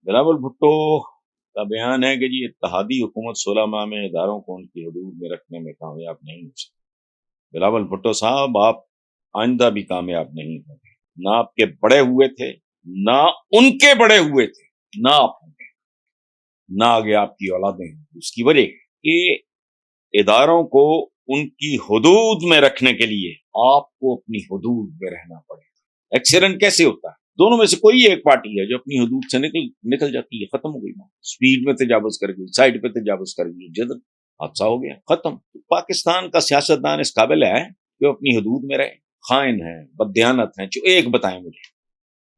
بلاول بھٹو کا بیان ہے کہ جی اتحادی حکومت 16 ماہ میں اداروں کو ان کی حدود میں رکھنے میں کامیاب نہیں ہو سکتی۔ بلاول بھٹو صاحب، آپ آئندہ بھی کامیاب نہیں ہوں گے، نہ آپ کے بڑے ہوئے تھے، نہ ان کے بڑے ہوئے تھے، نہ آپ ہوں گے، نہ آگے آپ کی اولادیں ہیں۔ اس کی وجہ کہ اداروں کو ان کی حدود میں رکھنے کے لیے آپ کو اپنی حدود میں رہنا پڑے گا۔ ایکسیڈنٹ کیسے ہوتا ہے؟ دونوں میں سے کوئی ایک پارٹی ہے جو اپنی حدود سے نکل جاتی ہے، ختم ہو گئی بات، سپیڈ میں تجاوز کر گئی، سائڈ پہ تجاوز کر گئی، جدر حادثہ ہو گیا، ختم۔ پاکستان کا سیاستدان اس قابل ہے کہ وہ اپنی حدود میں رہے؟ خائن ہیں، بددیانت ہیں، جو ایک بتائیں مجھے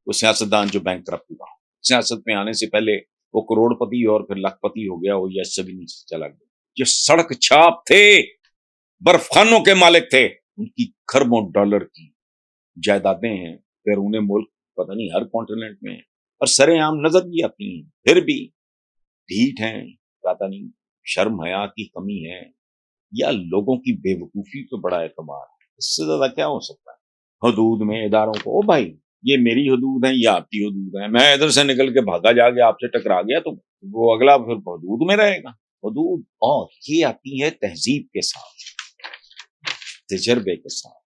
وہ سیاستدان جو بینک کرپٹ ہوا، سیاست میں آنے سے پہلے وہ کروڑ پتی اور پھر لاکھ پتی ہو گیا، وہ یس سے بھی نیچے چلا گیا، جو سڑک چھاپ تھے، برف خانوں کے مالک تھے، ان کی کھربوں ڈالر کی جائیدادیں ہیں، بیرون ملک پتہ نہیں ہر کانٹیننٹ میں، اور سر عام نظر بھی آتی ہیں، پھر بھی ڈھیٹ ہیں، پتہ نہیں شرم حیا کی کمی ہے یا لوگوں کی بے وقوفی پہ بڑا اعتبار ہے۔ اس سے زیادہ کیا ہو سکتا ہے؟ حدود میں اداروں کو، او بھائی یہ میری حدود ہیں یا آپ کی حدود ہیں، میں ادھر سے نکل کے بھاگا جا کے آپ سے ٹکرا گیا تو وہ اگلا پھر حدود میں رہے گا۔ حدود، اور یہ آتی ہے تہذیب کے ساتھ، تجربے کے ساتھ،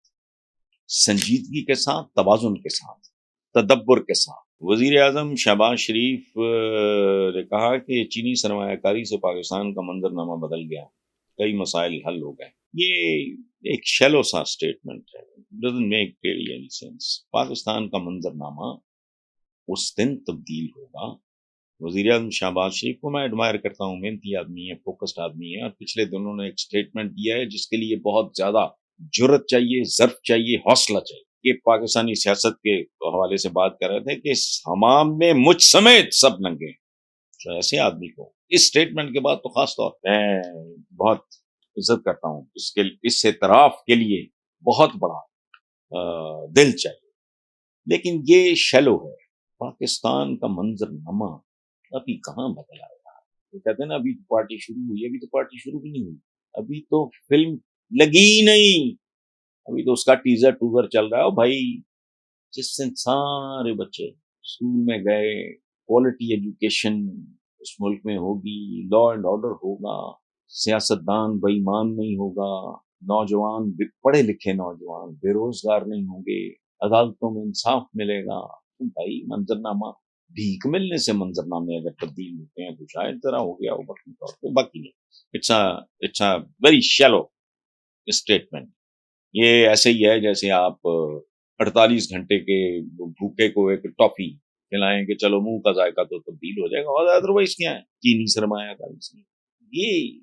سنجیدگی کے ساتھ، توازن کے ساتھ، تدبر کے ساتھ۔ وزیر اعظم شہباز شریف نے کہا کہ چینی سرمایہ کاری سے پاکستان کا منظرنامہ بدل گیا، کئی مسائل حل ہو گئے۔ یہ ایک شیلو سا سٹیٹمنٹ ہے، doesn't make really any sense. Pakistan کا منظرنامہ اس دن تبدیل ہوگا۔ وزیر اعظم شہباز شریف کو میں ایڈمائر کرتا ہوں، محنتی آدمی ہے، فوکسڈ آدمی ہے، اور پچھلے دنوں نے ایک سٹیٹمنٹ دیا ہے جس کے لیے بہت زیادہ جرت چاہیے، ظرف چاہیے، حوصلہ چاہیے۔ یہ پاکستانی سیاست کے حوالے سے بات کر رہے تھے کہ حمام میں مجھ سمیت سب ننگے، تو ایسے آدمی کو اس سٹیٹمنٹ کے بعد تو خاص طور پہ میں بہت عزت کرتا ہوں، اس اعتراف کے لیے بہت بڑا دل چاہیے، لیکن یہ شیلو ہے۔ پاکستان کا منظرنامہ ابھی کہاں بدلا ہے؟ وہ کہتے ہیں نا ابھی تو پارٹی شروع ہوئی، ابھی تو پارٹی شروع بھی نہیں ہوئی، ابھی تو فلم لگی ہی نہیں، ابھی تو اس کا ٹیزر ٹوزر چل رہا ہے۔ بھائی جس سے سارے بچے اسکول میں گئے، کوالٹی ایجوکیشن اس ملک میں ہوگی، لا اینڈ آرڈر ہوگا، سیاستدان بے ایمان نہیں ہوگا، نوجوان پڑھے لکھے نوجوان بے روزگار نہیں ہوں گے، عدالتوں میں انصاف ملے گا۔ بھائی منظرنامہ، بھیک ملنے سے منظرنامے اگر تبدیل ہوتے ہیں تو شاید ذرا ہو گیا ہو وقتی طور پہ، باقی نہیں۔ It's a very shallow statement. یہ ایسے ہی ہے جیسے آپ 48 گھنٹے کے بھوکے کو ایک ٹافی کھلائیں کہ چلو منہ کا ذائقہ تو تبدیل ہو جائے گا، اور ادروائز کیا ہے؟ چینی سرمایہ کاری سے یہ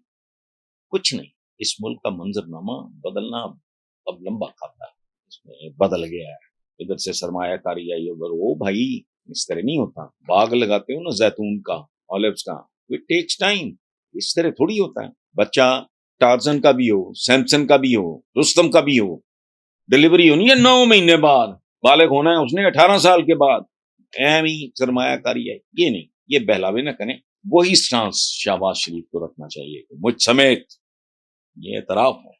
کچھ نہیں۔ اس ملک کا منظرنامہ بدلنا اب لمبا کھاتا ہے، اس میں بدل گیا ہے، ادھر سے سرمایہ کاری آئی، ادھر وہ بھائی اس طرح نہیں ہوتا۔ باغ لگاتے ہو نا زیتون کا، اولیوز کا، اٹ ٹیکس ٹائم، اس طرح تھوڑی ہوتا ہے۔ بچہ ٹارزن کا بھی ہو، سیمسن کا بھی ہو، رستم کا بھی ہو، ڈلیوری ہونی ہے 9 مہینے بعد، بالغ ہونا ہے اس نے 18 سال کے بعد، اہم ہی سرمایہ کاری ہے۔ یہ نہیں، یہ بہلاوے نہ کریں۔ وہی سٹانس شہباز شریف کو رکھنا چاہیے کہ مجھ سمیت، یہ اعتراف ہے۔